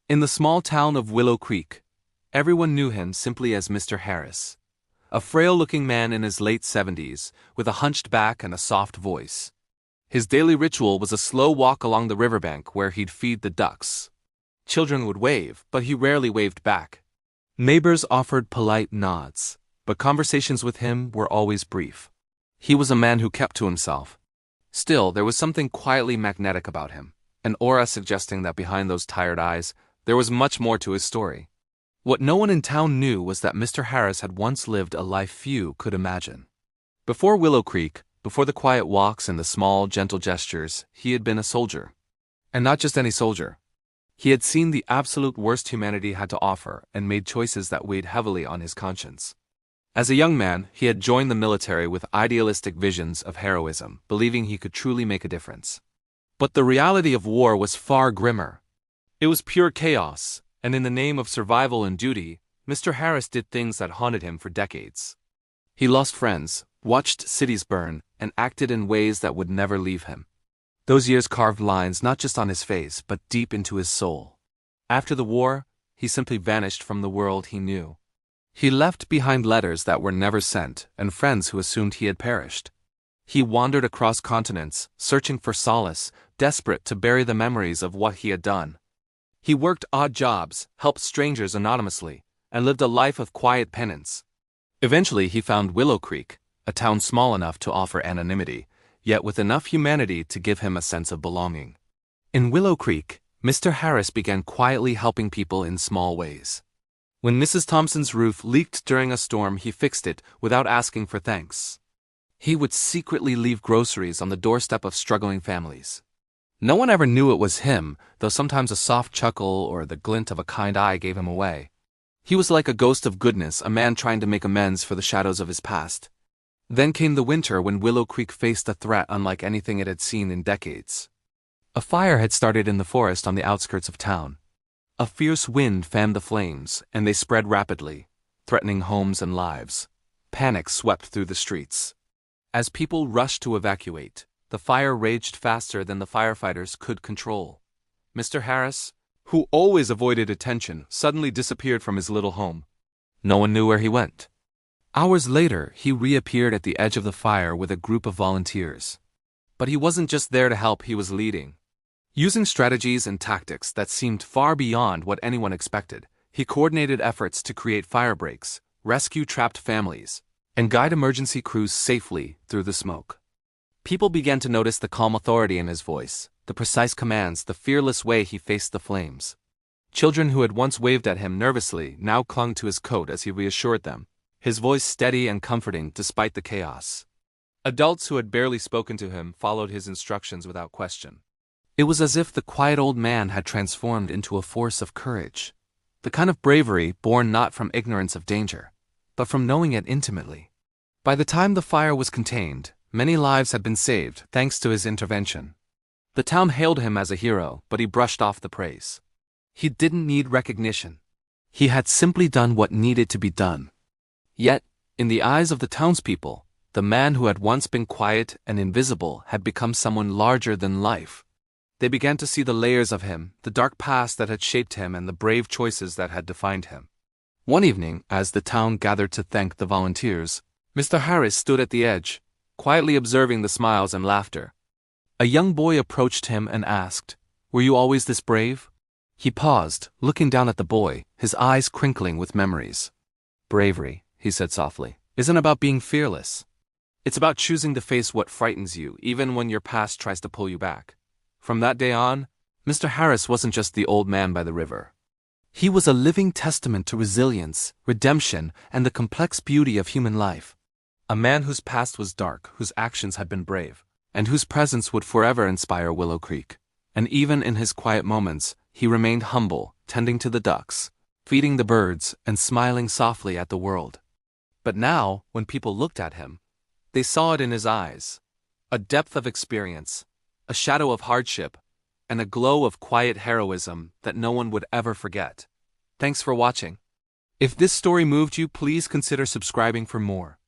In the small town of Willow Creek, everyone knew him simply as Mr. Harris, a frail-looking man in his late 70s, with a hunched back and a soft voice. His daily ritual was a slow walk along the riverbank where he'd feed the ducks. Children would wave, but he rarely waved back. Neighbors offered polite nods, but conversations with him were always brief. He was a man who kept to himself. Still, there was something quietly magnetic about him, an aura suggesting that behind those tired eyes, there was much more to his story. What no one in town knew was that Mr. Harris had once lived a life few could imagine. Before Willow Creek, before the quiet walks and the small, gentle gestures, he had been a soldier. And not just any soldier. He had seen the absolute worst humanity had to offer and made choices that weighed heavily on his conscience. As a young man, he had joined the military with idealistic visions of heroism, believing he could truly make a difference. But the reality of war was far grimmer. It was pure chaos, and in the name of survival and duty, Mr. Harris did things that haunted him for decades. He lost friends, watched cities burn, and acted in ways that would never leave him. Those years carved lines not just on his face, but deep into his soul. After the war, he simply vanished from the world he knew. He left behind letters that were never sent and friends who assumed he had perished. He wandered across continents, searching for solace, desperate to bury the memories of what he had done. He worked odd jobs, helped strangers anonymously, and lived a life of quiet penance. Eventually, he found Willow Creek, a town small enough to offer anonymity, yet with enough humanity to give him a sense of belonging. In Willow Creek, Mr. Harris began quietly helping people in small ways. When Mrs. Thompson's roof leaked during a storm, he fixed it without asking for thanks. He would secretly leave groceries on the doorstep of struggling families. No one ever knew it was him, though sometimes a soft chuckle or the glint of a kind eye gave him away. He was like a ghost of goodness, a man trying to make amends for the shadows of his past. Then came the winter when Willow Creek faced a threat unlike anything it had seen in decades. A fire had started in the forest on the outskirts of town. A fierce wind fanned the flames, and they spread rapidly, threatening homes and lives. Panic swept through the streets. As people rushed to evacuate, the fire raged faster than the firefighters could control. Mr. Harris, who always avoided attention, suddenly disappeared from his little home. No one knew where he went. Hours later, he reappeared at the edge of the fire with a group of volunteers. But he wasn't just there to help, he was leading. Using strategies and tactics that seemed far beyond what anyone expected, he coordinated efforts to create fire breaks, rescue trapped families, and guide emergency crews safely through the smoke. People began to notice the calm authority in his voice, the precise commands, the fearless way he faced the flames. Children who had once waved at him nervously now clung to his coat as he reassured them, his voice steady and comforting despite the chaos. Adults who had barely spoken to him followed his instructions without question. It was as if the quiet old man had transformed into a force of courage, the kind of bravery born not from ignorance of danger, but from knowing it intimately. By the time the fire was contained, many lives had been saved thanks to his intervention. The town hailed him as a hero, but he brushed off the praise. He didn't need recognition. He had simply done what needed to be done. Yet, in the eyes of the townspeople, the man who had once been quiet and invisible had become someone larger than life. They began to see the layers of him, the dark past that had shaped him and the brave choices that had defined him. One evening, as the town gathered to thank the volunteers, Mr. Harris stood at the edge, quietly observing the smiles and laughter. A young boy approached him and asked, "Were you always this brave?" He paused, looking down at the boy, his eyes crinkling with memories. "Bravery," he said softly, "isn't about being fearless. It's about choosing to face what frightens you, even when your past tries to pull you back." From that day on, Mr. Harris wasn't just the old man by the river. He was a living testament to resilience, redemption, and the complex beauty of human life. A man whose past was dark, whose actions had been brave, and whose presence would forever inspire Willow Creek. And even in his quiet moments, he remained humble, tending to the ducks, feeding the birds, and smiling softly at the world. But now, when people looked at him, they saw it in his eyes, a depth of experience, a shadow of hardship, and a glow of quiet heroism that no one would ever forget. Thanks for watching. If this story moved you, please consider subscribing for more.